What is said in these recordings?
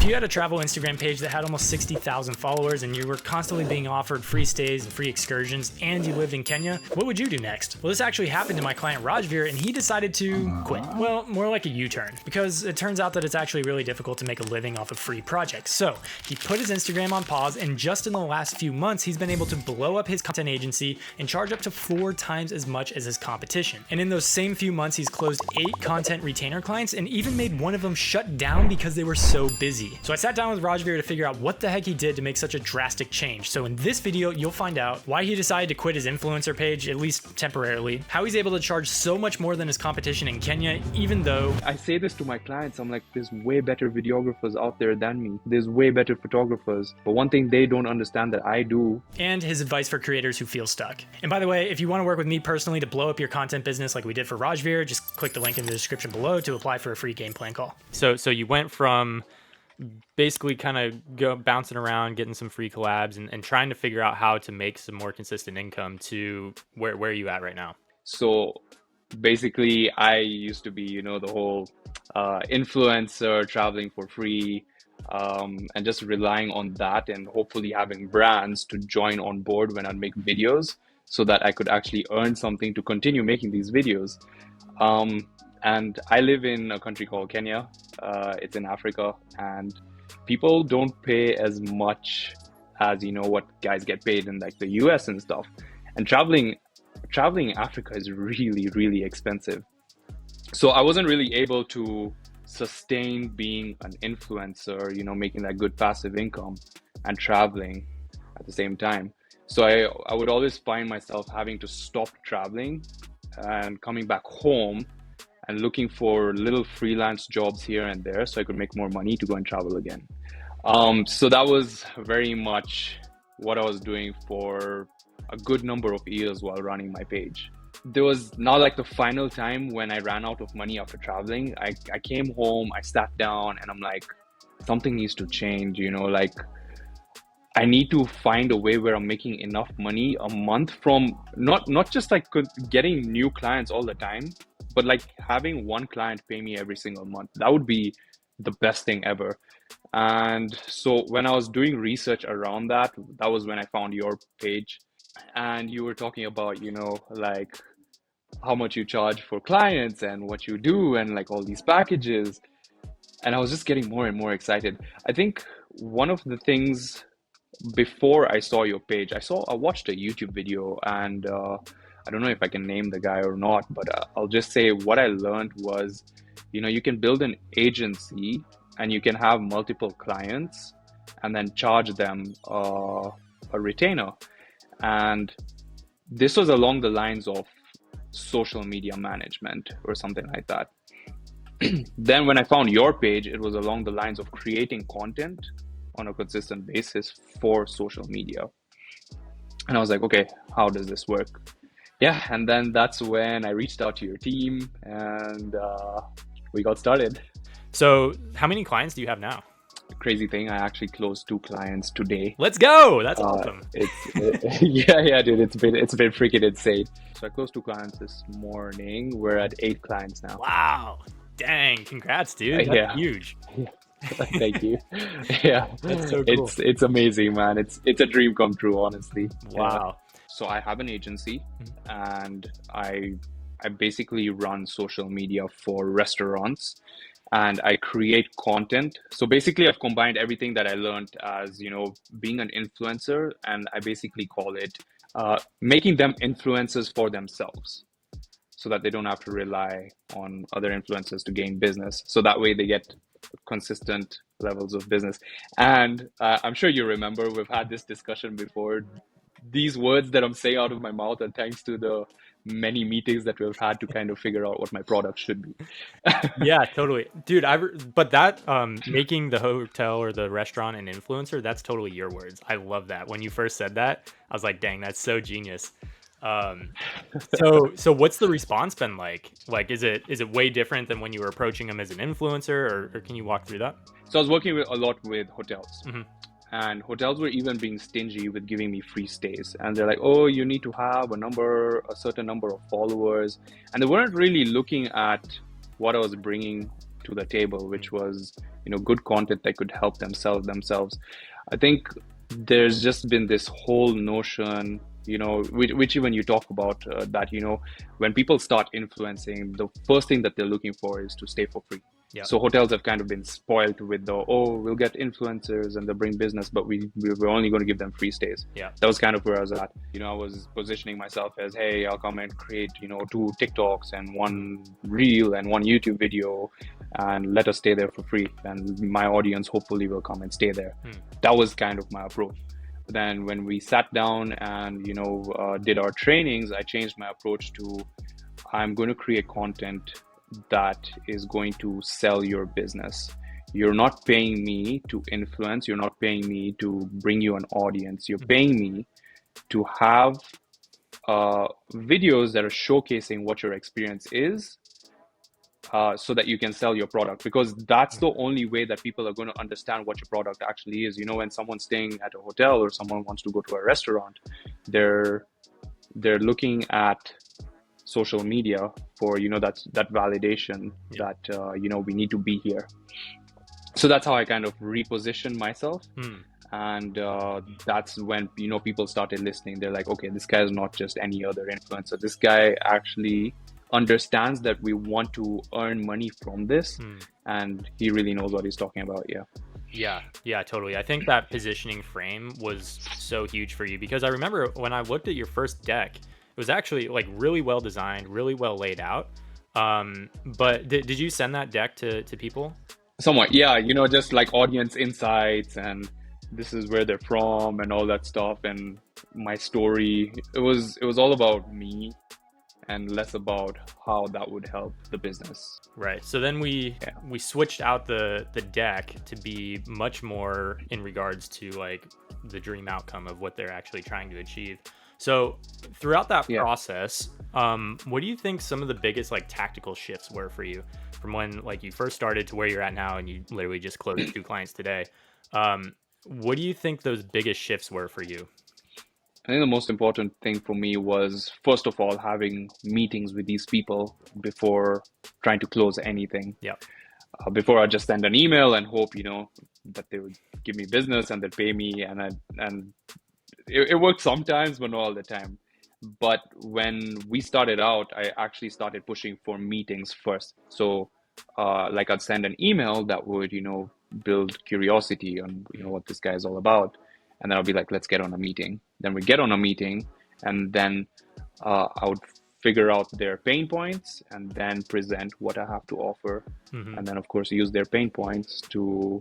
If you had a travel Instagram page that had almost 60,000 followers and you were constantly being offered free stays and free excursions and you lived in Kenya, what would you do next? Well, this actually happened to my client Rajvir, and he decided to quit. Well, more like a U-turn, because it turns out that it's actually really difficult to make a living off of free projects. So he put his Instagram on pause, and just in the last few months, he's been able to blow up his content agency and charge up to 4 times as much as his competition. And in those same few months, he's closed 8 content retainer clients and even made one of them shut down because they were so busy. So I sat down with Rajvir to figure out what the heck he did to make such a drastic change. So in this video, you'll find out why he decided to quit his influencer page, at least temporarily, how he's able to charge so much more than his competition in Kenya, even though... I say this to my clients, I'm like, there's way better videographers out there than me. There's way better photographers. But one thing they don't understand that I do. And his advice for creators who feel stuck. And by the way, if you want to work with me personally to blow up your content business like we did for Rajvir, just click the link in the description below to apply for a free game plan call. So you went from basically kind of bouncing around, getting some free collabs and trying to figure out how to make some more consistent income to where are you at right now? So basically I used to be, the whole influencer traveling for free and just relying on that and hopefully having brands to join on board when I make videos so that I could actually earn something to continue making these videos. And I live in a country called Kenya. It's in Africa, and people don't pay as much as, what guys get paid in like the US and stuff. And traveling in Africa is really, really expensive. So I wasn't really able to sustain being an influencer, making that good passive income and traveling at the same time. So I would always find myself having to stop traveling and coming back home and looking for little freelance jobs here and there so I could make more money to go and travel again. So that was very much what I was doing for a good number of years while running my page. There was now like the final time when I ran out of money after traveling. I came home, I sat down and I'm like, something needs to change, like I need to find a way where I'm making enough money a month from not just like getting new clients all the time, but like having one client pay me every single month. That would be the best thing ever. And so when I was doing research around that was when I found your page, and you were talking about, like how much you charge for clients and what you do and like all these packages. And I was just getting more and more excited. I think one of the things before I saw your page, I watched a YouTube video, and I don't know if I can name the guy or not, but I'll just say what I learned was, you can build an agency and you can have multiple clients and then charge them a retainer. And this was along the lines of social media management or something like that. Then when I found your page, it was along the lines of creating content on a consistent basis for social media. And I was like, okay, how does this work? Yeah, and then that's when I reached out to your team and we got started. So how many clients do you have now? Crazy thing, I actually closed 2 clients today. Let's go! That's awesome. Yeah, dude, it's been freaking insane. So I closed 2 clients this morning. We're at 8 clients now. Wow, dang! Congrats, dude. That's huge. Yeah. Thank you. Yeah, that's so cool. It's amazing, man. It's a dream come true, honestly. Wow. So I have an agency, and I basically run social media for restaurants, and I create content. So basically I've combined everything that I learned as, being an influencer, and I basically call it making them influencers for themselves so that they don't have to rely on other influencers to gain business. So that way they get consistent levels of business. And I'm sure you remember, we've had this discussion before. These words that I'm saying out of my mouth are thanks to the many meetings that we've had to kind of figure out what my product should be. Yeah, totally. Dude, but that making the hotel or the restaurant an influencer, that's totally your words. I love that. When you first said that, I was like, dang, that's so genius. So what's the response been like? Like, is it way different than when you were approaching them as an influencer, or can you walk through that? So I was working a lot with hotels. And hotels were even being stingy with giving me free stays. And they're like, oh, you need to have a certain number of followers. And they weren't really looking at what I was bringing to the table, which was, good content that could help them sell themselves. I think there's just been this whole notion, which even you talk about, that, when people start influencing, the first thing that they're looking for is to stay for free. Yeah. So hotels have kind of been spoiled with we'll get influencers and they'll bring business, but we're only going to give them free stays. Yeah. That was kind of where I was at. I was positioning myself as, hey, I'll come and create, 2 TikToks and 1 reel and 1 YouTube video, and let us stay there for free. And my audience hopefully will come and stay there. That was kind of my approach. But then when we sat down and, did our trainings, I changed my approach to, I'm going to create content that is going to sell your business. You're not paying me to influence. You're not paying me to bring you an audience. You're paying me to have videos that are showcasing what your experience is, so that you can sell your product, because that's the only way that people are going to understand what your product actually is. When someone's staying at a hotel or someone wants to go to a restaurant, they're looking at social media for that validation that we need to be here. So that's how I kind of repositioned myself. And that's when people started listening. They're like, okay, this guy is not just any other influencer. This guy actually understands that we want to earn money from this, and he really knows what he's talking about. Yeah, totally. I think that positioning frame was so huge for you, because I remember when I looked at your first deck, it was actually like really well designed, really well laid out. But did you send that deck to people? Somewhat, yeah. Just like audience insights, and this is where they're from and all that stuff, and my story. It was all about me and less about how that would help the business. Right. So then we switched out the deck to be much more in regards to like the dream outcome of what they're actually trying to achieve. So throughout that process, what do you think some of the biggest like tactical shifts were for you from when like you first started to where you're at now, and you literally just closed 2 clients today? What do you think those biggest shifts were for you? I think the most important thing for me was, first of all, having meetings with these people before trying to close anything. Yeah. Before I just send an email and hope, that they would give me business and they'd pay me, and it worked sometimes, but not all the time. But when we started out, I actually started pushing for meetings first. So like I'd send an email that would, build curiosity on, what this guy is all about. And then I'll be like, let's get on a meeting. Then we get on a meeting, and then I would figure out their pain points and then present what I have to offer. And then of course use their pain points to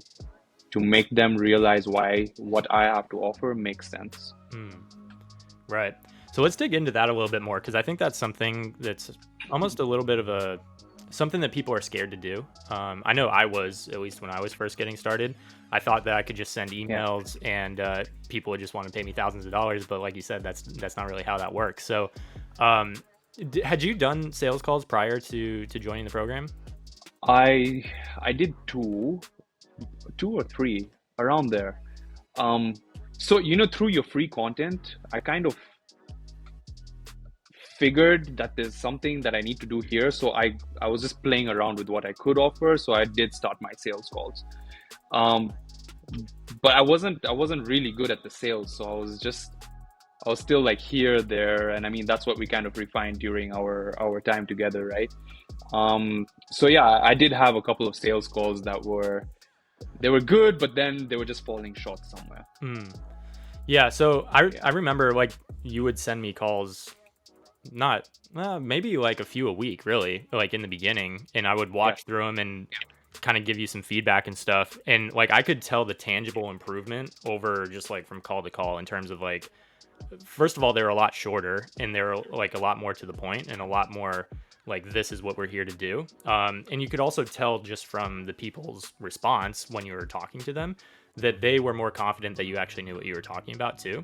make them realize why what I have to offer makes sense. Right. So let's dig into that a little bit more, because I think that's something that's almost a little bit of something that people are scared to do. I know I was, at least when I was first getting started. I thought that I could just send emails and people would just want to pay me thousands of dollars. But like you said, that's not really how that works. So had you done sales calls prior to joining the program? I did 2 or 3 around there. So, through your free content, I kind of figured that there's something that I need to do here. So I was just playing around with what I could offer. So I did start my sales calls. But I wasn't really good at the sales. So I was still like here, there. And I mean, that's what we kind of refined during our time together, right? So yeah, I did have a couple of sales calls that were good, but then they were just falling short somewhere. Yeah. So I remember like you would send me calls, not maybe like a few a week, really, like in the beginning, and I would watch through them and kind of give you some feedback and stuff. And like I could tell the tangible improvement over just like from call to call, in terms of like, first of all, they're a lot shorter and they're like a lot more to the point and a lot more like, this is what we're here to do. And you could also tell just from the people's response when you were talking to them that they were more confident that you actually knew what you were talking about too.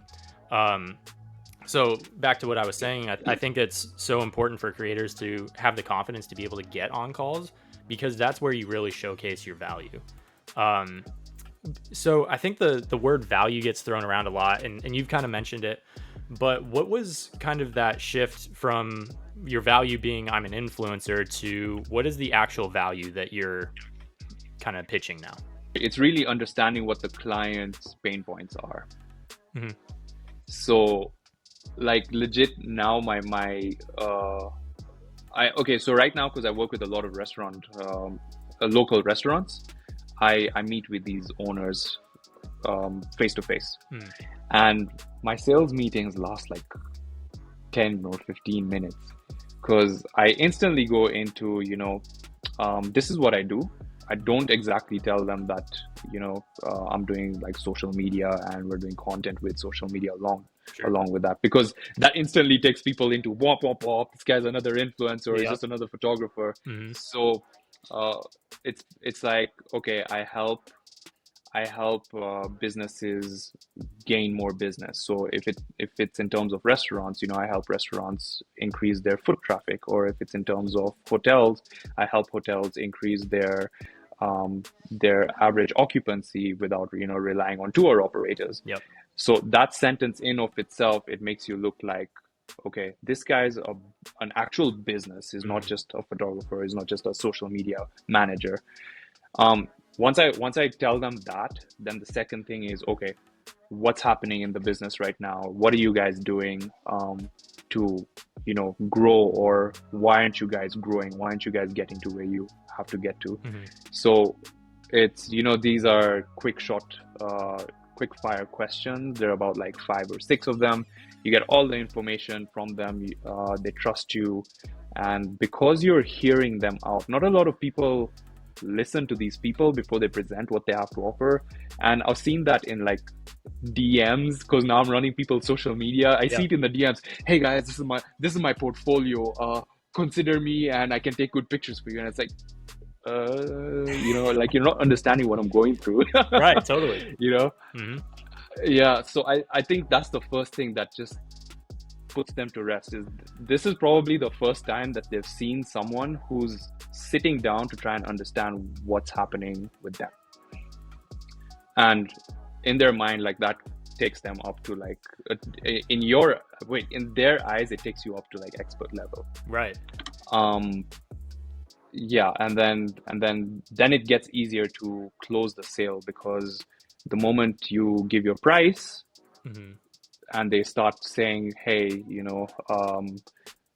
So back to what I was saying, I think it's so important for creators to have the confidence to be able to get on calls, because that's where you really showcase your value. So I think the word value gets thrown around a lot, and you've kind of mentioned it, but what was kind of that shift from your value being I'm an influencer to what is the actual value that you're kind of pitching now? It's really understanding what the client's pain points are. Mm-hmm. So like legit now so right now, because I work with a lot of local restaurants, I meet with these owners face to face, and my sales meetings last like 10 or 15 minutes, because I instantly go into, this is what I do. I don't exactly tell them that, I'm doing like social media and we're doing content with social media along with that, because that instantly takes people into wop wop wop. This guy's another influencer, or he's just another photographer. Mm-hmm. So it's like, okay, I help businesses gain more business. So if it's in terms of restaurants, I help restaurants increase their foot traffic, or if it's in terms of hotels, I help hotels increase their average occupancy without relying on tour operators. Yep. So that sentence in of itself, it makes you look like, okay, this guy's an actual business. Is not just a photographer. Is not just a social media manager. Once I tell them that, then the second thing is, okay, what's happening in the business right now? What are you guys doing to grow, or why aren't you guys growing? Why aren't you guys getting to where you have to get to? So it's, these are quick fire questions. There are about like 5 or 6 of them. You get all the information from them. They trust you, and because you're hearing them out, not a lot of people listen to these people before they present what they have to offer. And I've seen that in like DMs, because now I'm running people's social media. I see it in the DMs. Hey guys, this is my portfolio. Consider me, and I can take good pictures for you. And it's like, like you're not understanding what I'm going through. Right, totally. Yeah. So I think that's the first thing that just puts them to rest. This is probably the first time that they've seen someone who's sitting down to try and understand what's happening with them. And in their mind, like that takes them up to like, in their eyes, it takes you up to like expert level. Right. Yeah. And then it gets easier to close the sale, because the moment you give your price, and they start saying, hey,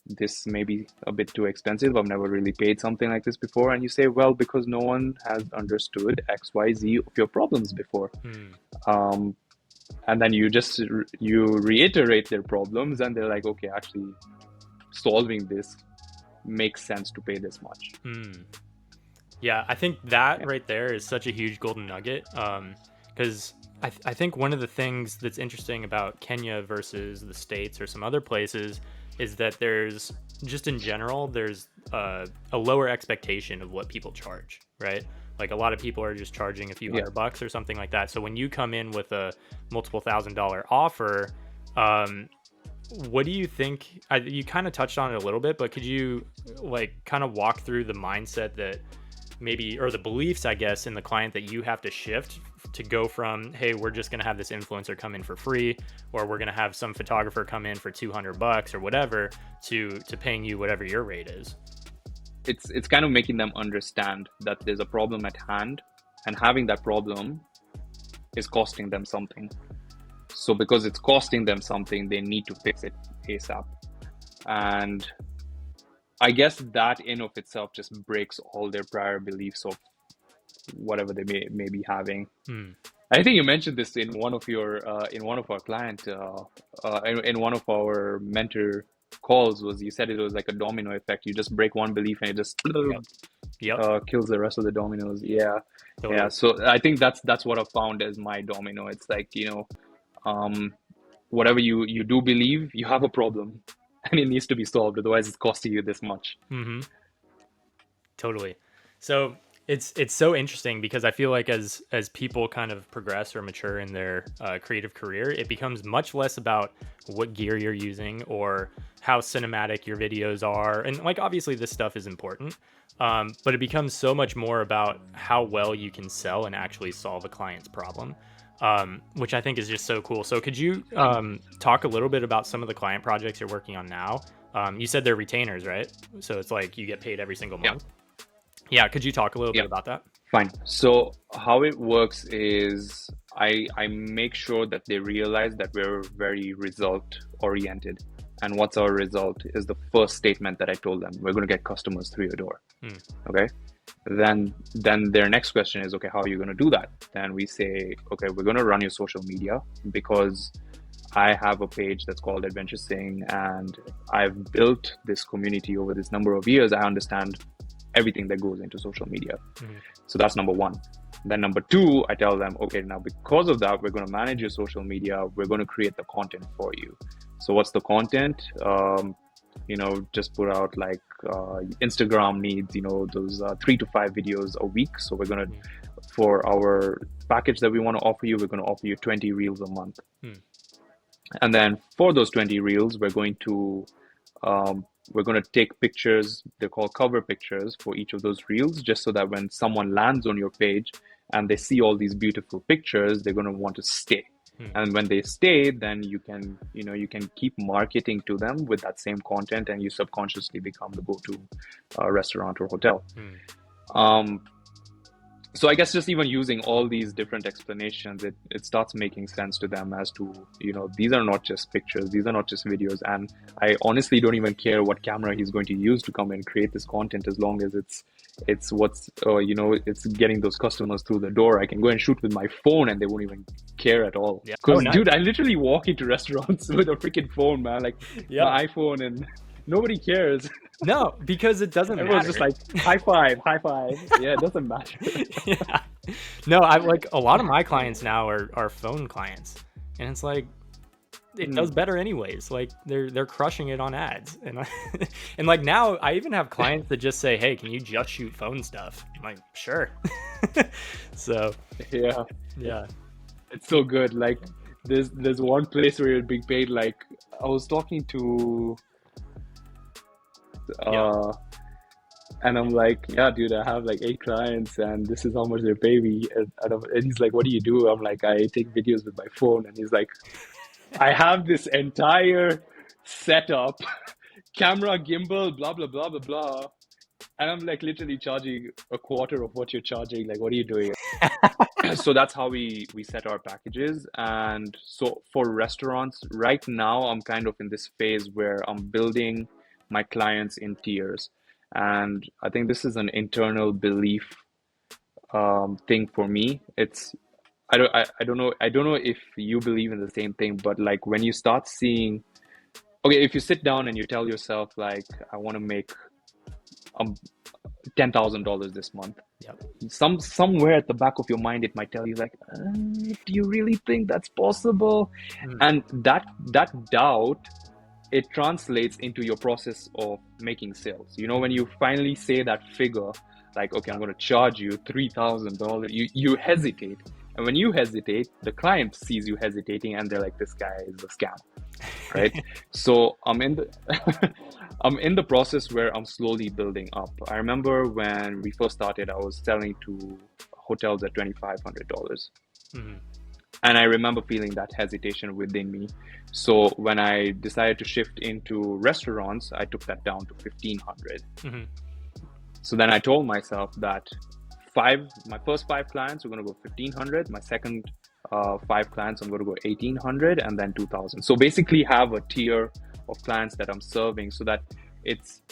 this may be a bit too expensive. I've never really paid something like this before. And you say, well, because no one has understood XYZ of your problems before. And then you reiterate their problems, and they're like, okay, actually solving this makes sense to pay this much. Yeah, I think that right there is such a huge golden nugget. Because I think one of the things that's interesting about Kenya versus the States or some other places is that there's just in general, there's a lower expectation of what people charge, right? Like a lot of people are just charging a few $100 or something like that. So when you come in with a multiple $1,000 offer, what do you think? You kind of touched on it a little bit, but could you like kind of walk through the mindset that maybe, or the beliefs, I guess, in the client that you have to shift to go from, hey, we're just going to have this influencer come in for free, or we're going to have some photographer come in for $200 or whatever, to paying you whatever your rate is? It's kind of making them understand that there's a problem at hand, and having that problem is costing them something. So because it's costing them something, they need to fix it ASAP. And I guess that in of itself just breaks all their prior beliefs of whatever they may be having. I think you mentioned this in one of your in one of our client in one of our mentor calls. Was you said it was like a domino effect. You just break one belief and it just kills the rest of the dominoes. Totally. So I think that's what I found as my domino. It's like, whatever you do believe, you have a problem and it needs to be solved, otherwise it's costing you this much. Totally. So it's so interesting, because I feel like as people kind of progress or mature in their creative career, it becomes much less about what gear you're using or how cinematic your videos are. And like, obviously this stuff is important, but it becomes so much more about how well you can sell and actually solve a client's problem, which I think is just so cool. So could you talk a little bit about some of the client projects you're working on now You said they're retainers, right? So it's like you get paid every single Yeah. month. Yeah. Could you talk a little bit Yeah. about that? Fine. So how it works is I make sure that they realize that we're very result oriented. And what's our result is the first statement that I told them. We're going to get customers through your door. Okay. Then their next question is, okay, how are you going to do that? Then we say, okay, we're going to run your social media because I have a page that's called Adventure Sing, and I've built this community over this number of years. I understand everything that goes into social media. So that's number one. Then number two, I tell them, okay, now because of that, we're going to manage your social media. We're going to create the content for you. So what's the content? Just put out like Instagram needs, those 3 to 5 videos a week. So we're going to, for our package that we want to offer you, we're going to offer you 20 reels a month. And then for those 20 reels, we're going to take pictures. They're called cover pictures for each of those reels, just so that when someone lands on your page and they see all these beautiful pictures, they're going to want to stay. And when they stay, then you can keep marketing to them with that same content, and you subconsciously become the go-to restaurant or hotel. So I guess just even using all these different explanations, it starts making sense to them as to, these are not just pictures, these are not just videos. And I honestly don't even care what camera he's going to use to come and create this content, as long as it's what's, it's getting those customers through the door. I can go and shoot with my phone and they won't even care at all. Yeah. Because, nice. Dude, I literally walk into restaurants with a freaking phone, man, like my iPhone, and nobody cares. No, because it doesn't Everyone's matter. just like, high five. Yeah, it doesn't matter. Yeah. No, I like a lot of my clients now are phone clients, and it's like it does better anyways. Like they're crushing it on ads, and and like now I even have clients that just say, "Hey, can you just shoot phone stuff?" I'm like, "Sure." So yeah, it's so good. Like there's one place where you're being paid. Like I was talking to. And I'm like, yeah, dude, I have like 8 clients and this is how much they pay me. And he's like, what do you do? I'm like, I take videos with my phone. And he's like, I have this entire setup, camera, gimbal, blah, blah, blah, blah, blah. And I'm like literally charging a quarter of what you're charging. Like, what are you doing? So that's how we set our packages. And so for restaurants, right now, I'm kind of in this phase where I'm building my clients in tiers. And I think this is an internal belief thing for me. I don't know if you believe in the same thing, but like when you start seeing, okay, if you sit down and you tell yourself like, I want to make $10,000 this month. Yep. Somewhere at the back of your mind, it might tell you like, do you really think that's possible? And that doubt, it translates into your process of making sales. When you finally say that figure, like, okay, I'm going to charge you $3,000, you hesitate. And when you hesitate, the client sees you hesitating and they're like, this guy is a scam, right? So I'm in the process where I'm slowly building up. I remember when we first started, I was selling to hotels at $2,500. And I remember feeling that hesitation within me. So when I decided to shift into restaurants, I took that down to $1,500. So then I told myself that my first 5 clients are going to go $1,500. My second 5 clients, I'm going to go $1,800, and then $2,000. So basically have a tier of clients that I'm serving, so that it's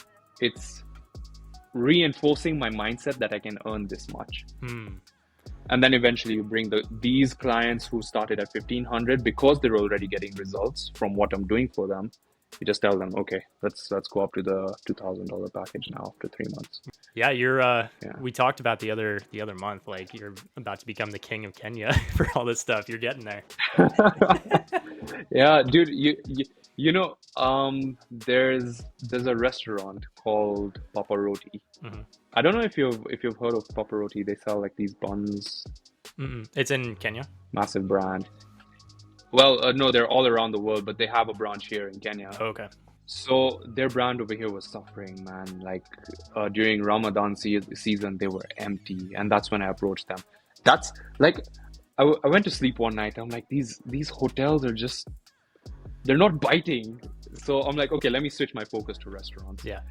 reinforcing my mindset that I can earn this much. And then eventually you bring these clients who started at $1,500, because they're already getting results from what I'm doing for them. You just tell them, okay, let's go up to the $2,000 package now after 3 months. Yeah, you're. We talked about the other month, like you're about to become the king of Kenya for all this stuff. You're getting there. Yeah, dude. There's a restaurant called Papa Roti. I don't know if you've heard of Papa Roti. They sell like these buns. It's in Kenya. Massive brand. Well, no, they're all around the world, but they have a branch here in Kenya. Oh, okay. So their brand over here was suffering, man. Like during Ramadan season, they were empty, and that's when I approached them. That's like, I went to sleep one night. I'm like, these hotels are just, they're not biting. So I'm like, okay, let me switch my focus to restaurants. Yeah.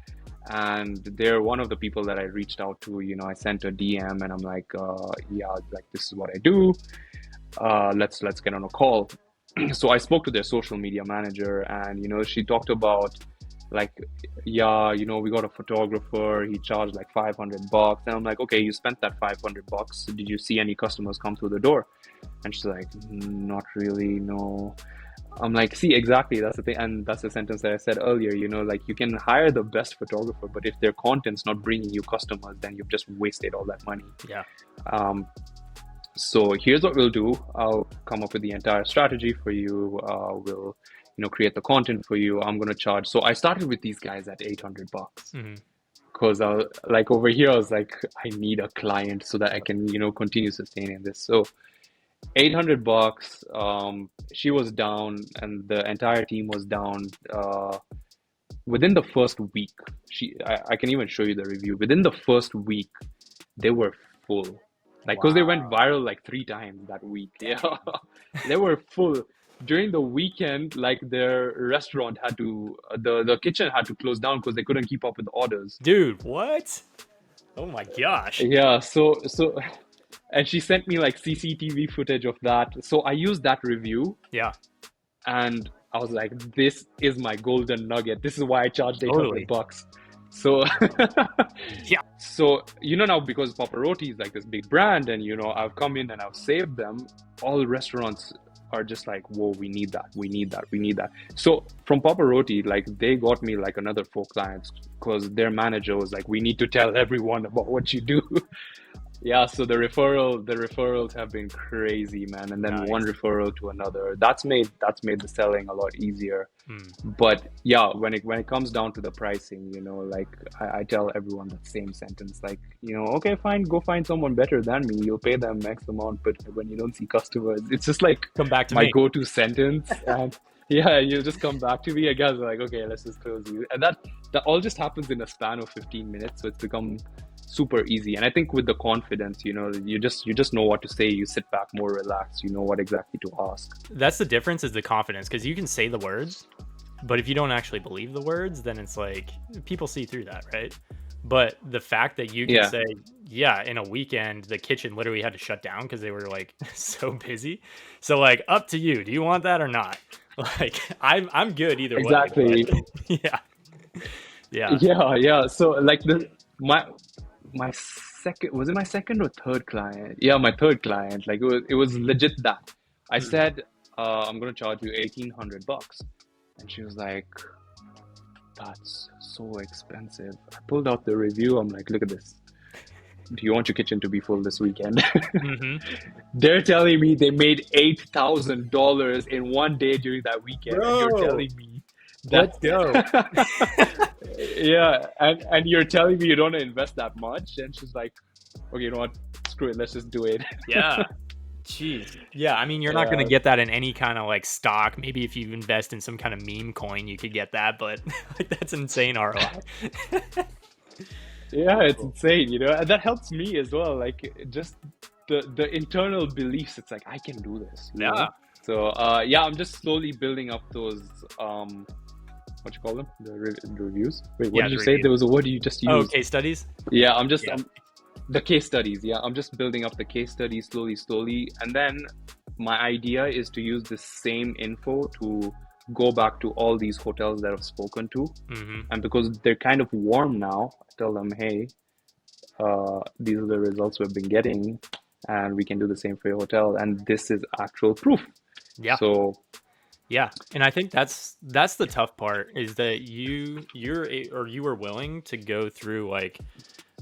And they're one of the people that I reached out to. I sent a DM and I'm like, yeah, like this is what I do. Let's get on a call. So I spoke to their social media manager, and she talked about like, yeah, we got a photographer. He charged like $500, and I'm like, okay, you spent that $500. Did you see any customers come through the door? And she's like, not really, no. I'm like, see, exactly, that's the thing, and that's the sentence that I said earlier. Like you can hire the best photographer, but if their content's not bringing you customers, then you've just wasted all that money. Yeah. So here's what we'll do. I'll come up with the entire strategy for you. We'll, create the content for you. I'm gonna charge. So I started with these guys at $800 because like over here, I was like, I need a client so that I can, continue sustaining this. So $800. She was down, and the entire team was down. Within the first week, I can even show you the review. Within the first week, they were full. Like, because they went viral like 3 times that week. Yeah, they were full. During the weekend, like their restaurant had to, the kitchen had to close down because they couldn't keep up with the orders. Dude, what? Oh my gosh. Yeah, so, and she sent me like CCTV footage of that. So I used that review. Yeah. And I was like, this is my golden nugget. This is why I charged $800. Totally. So, yeah. So, now because Paparotti is like this big brand, and, I've come in and I've saved them, all restaurants are just like, whoa, we need that. We need that. We need that. So from Paparotti, like they got me like another 4 clients because their manager was like, we need to tell everyone about what you do. Yeah, so the referrals have been crazy, man. And then Nice. one referral to another. That's made the selling a lot easier. But yeah, when it comes down to the pricing, like I tell everyone that same sentence, like, okay, fine, go find someone better than me. You'll pay them X amount, but when you don't see customers, it's just like Come back to my me. go-to sentence. And yeah, you just come back to me. I guess like, okay, let's just close you. And that all just happens in a span of 15 minutes. So it's become super easy. And I think with the confidence, you just know what to say. You sit back more relaxed. You know what exactly to ask. That's the difference, is the confidence, because you can say the words, but if you don't actually believe the words, then it's like people see through that, right? But the fact that you can say, yeah, in a weekend, the kitchen literally had to shut down because they were like so busy. So like, up to you. Do you want that or not? Like, I'm good either Exactly. way. Yeah. Yeah. So like my second, was it my second or third client? Yeah, my third client. Like it was legit that. I said, I'm gonna charge you $1,800. And she was like, that's so expensive. I pulled out the review. I'm like, look at this. Do you want your kitchen to be full this weekend? They're telling me they made $8,000 in one day during that weekend. Bro, and you're telling me that, let's go. Yeah, and you're telling me you don't want to invest that much. And she's like, okay, you know what? Screw it. Let's just do it. Yeah. Jeez. Yeah, I mean, you're not going to get that in any kind of like stock. Maybe if you invest in some kind of meme coin, you could get that, but like that's insane ROI. Yeah, it's insane, and that helps me as well. Like just the internal beliefs. It's like, I can do this. you know? So yeah, I'm just slowly building up those what you call them, the reviews. Wait, what did you say? There was a word you just used. Oh, case studies. Yeah, the case studies. Yeah, I'm just building up the case studies slowly, and then my idea is to use the same info to go back to all these hotels that I've spoken to, and because they're kind of warm now, I tell them, hey, these are the results we've been getting, and we can do the same for your hotel, and this is actual proof. Yeah. So yeah, and I think that's the tough part, is that you were willing to go through like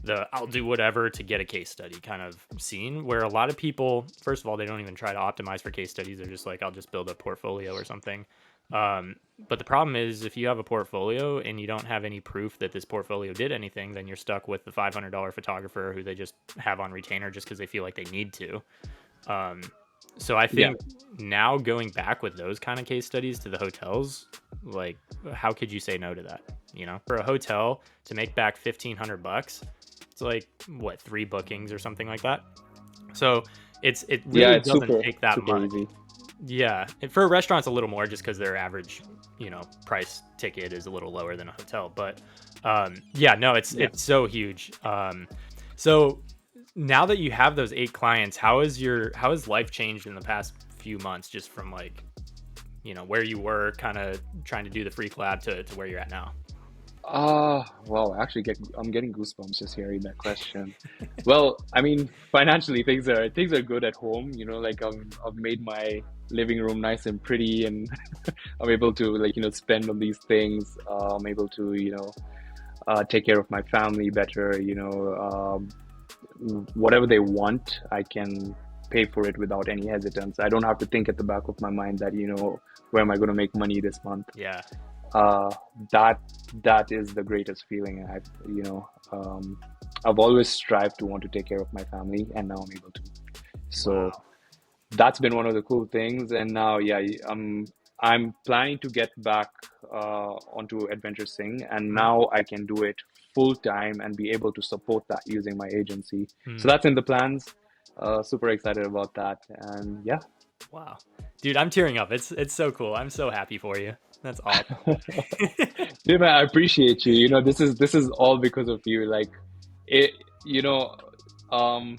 the I'll do whatever to get a case study kind of scene, where a lot of people, first of all, they don't even try to optimize for case studies. They're just like, I'll just build a portfolio or something. But the problem is, if you have a portfolio and you don't have any proof that this portfolio did anything, then you're stuck with the $500 photographer who they just have on retainer just because they feel like they need to. So I think now going back with those kind of case studies to the hotels, like, how could you say no to that? For a hotel to make back $1,500, it's like what, 3 bookings or something like that. So it really doesn't take that much. Easy. Yeah, and for a restaurant, it's a little more just because their average, price ticket is a little lower than a hotel. But yeah, no, Yeah. it's so huge. So now that you have those 8 clients, how has life changed in the past few months, just from like, where you were kind of trying to do the free collab to where you're at now? Well, actually I'm getting goosebumps just hearing that question. Well, I mean, financially things are good at home, like I've made my living room nice and pretty, and I'm able to, like, spend on these things. I'm able to, take care of my family better, whatever they want, I can pay for it without any hesitance. I don't have to think at the back of my mind that, where am I going to make money this month? Yeah. uh, that that is the greatest feeling. I've always strived to want to take care of my family, and now I'm able to. So Wow. that's been one of the cool things. And now, yeah, I'm planning to get back onto Adventure Sing, and Mhm. now I can do it full time and be able to support that using my agency. So Mm. that's in the plans. Super excited about that, and yeah. Wow, dude, I'm tearing up. It's so cool. I'm so happy for you. That's awesome. Dude, man, I appreciate you. This is all because of you. Like, it, you know, um,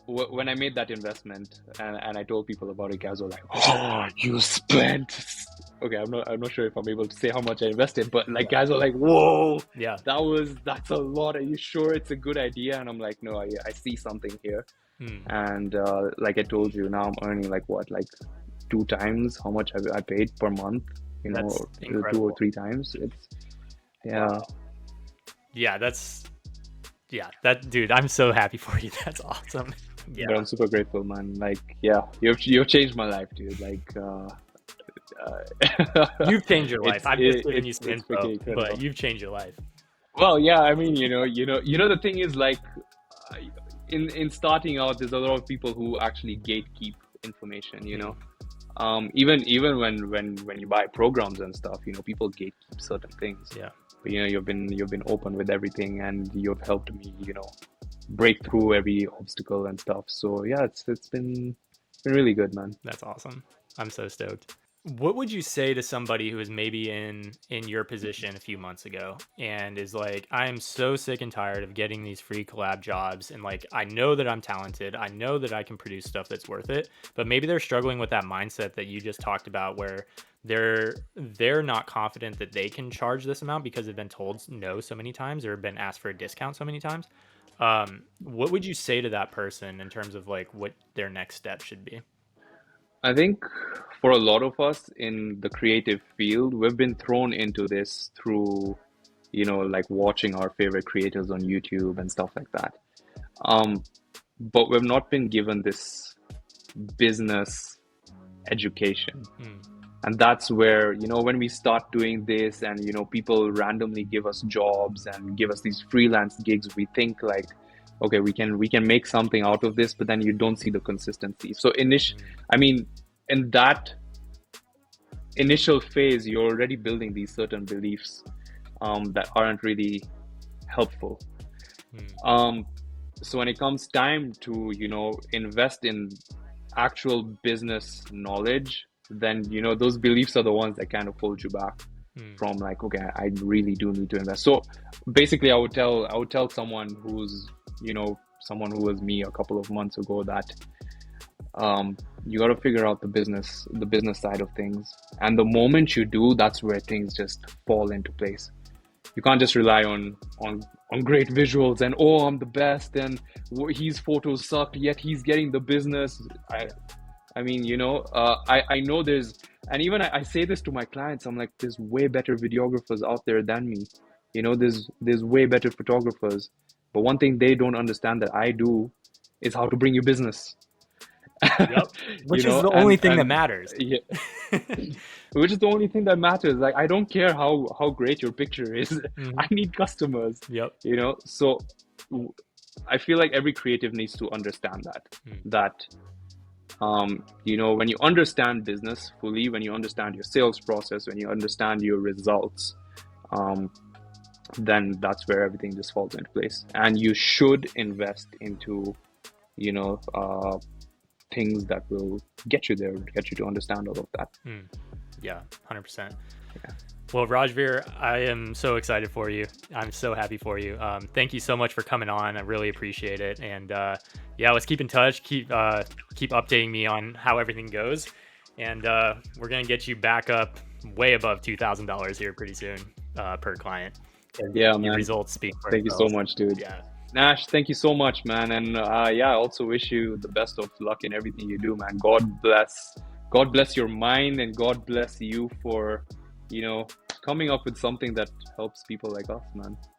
when I made that investment, and I told people about it, guys were like, "Oh, you spent." Okay, I'm not sure if I'm able to say how much I invested, but like, Yeah. guys were like, "Whoa, Yeah. that's a lot. Are you sure it's a good idea?" And I'm like, "No, I see something here." Mm. And like I told you, now I'm earning like what, like 2 times how much I paid per month, That's or 2 or incredible. 3 times. Yeah, Wow. Yeah, that dude, I'm so happy for you. That's awesome. but Yeah. I'm super grateful, man. Like, yeah, you've changed my life, dude. Like, You've changed your life. I'm just giving you some it's info, freaking but incredible. you've changed your life. Well, yeah, I mean, the thing is, like, uh, in starting out, there's a lot of people who actually gatekeep information. Mm. Even when you buy programs and stuff, people gatekeep certain things. Yeah, But you've been open with everything, and you've helped me, break through every obstacle and stuff. So yeah, it's been really good, man. that's awesome. I'm so stoked. What would you say to somebody who is maybe in your position a few months ago and is like, I am so sick and tired of getting these free collab jobs, and like, I know that I'm talented, I know that I can produce stuff that's worth it, but maybe they're struggling with that mindset that you just talked about, where they're not confident that they can charge this amount because they've been told no so many times or been asked for a discount so many times. What would you say to that person in terms of like what their next step should be? I think for a lot of us in the creative field, we've been thrown into this through, like watching our favorite creators on YouTube and stuff like that. Um, but we've not been given this business education. Hmm. And that's where, when we start doing this, and, people randomly give us jobs and give us these freelance gigs, we think like, okay, we can make something out of this, but then you don't see the consistency. So Hmm. I mean, in that initial phase, you're already building these certain beliefs that aren't really helpful. Hmm. Um, so when it comes time to, invest in actual business knowledge, then, those beliefs are the ones that kind of hold you back Hmm. from, like, okay, I really do need to invest. So basically, I would tell someone someone who was me a couple of months ago, that you got to figure out the business side of things. And the moment you do, that's where things just fall into place. You can't just rely on great visuals and, oh, I'm the best, and his photos sucked, yet he's getting the business. I mean, I know there's, and even I say this to my clients, I'm like, there's way better videographers out there than me. There's way better photographers. But one thing they don't understand that I do is how to bring you business. Yep. you Which is know, the only and thing that matters. yeah, which is the only thing that matters. Like, I don't care how great your picture is. I Hmm. need customers. Yep. So w- I feel like every creative needs to understand Hmm. that when you understand business fully, when you understand your sales process, when you understand your results, um, then that's where everything just falls into place. And you should invest into, you know, uh, things that will get you there, get you to understand all of that. Yeah, 100%. Yeah. Well, Rajvir, I am so excited for you. I'm so happy for you. Thank you so much for coming on. I really appreciate it. And yeah, let's keep in touch. Keep updating me on how everything goes. And we're gonna get you back up way above $2,000 here pretty soon per client. And Yeah, your man. results speak for Thank you so themselves. much, dude. Yeah. Nash, thank you so much, man. And yeah, I also wish you the best of luck in everything you do, man. God bless your mind, and God bless you for, coming up with something that helps people like us, man.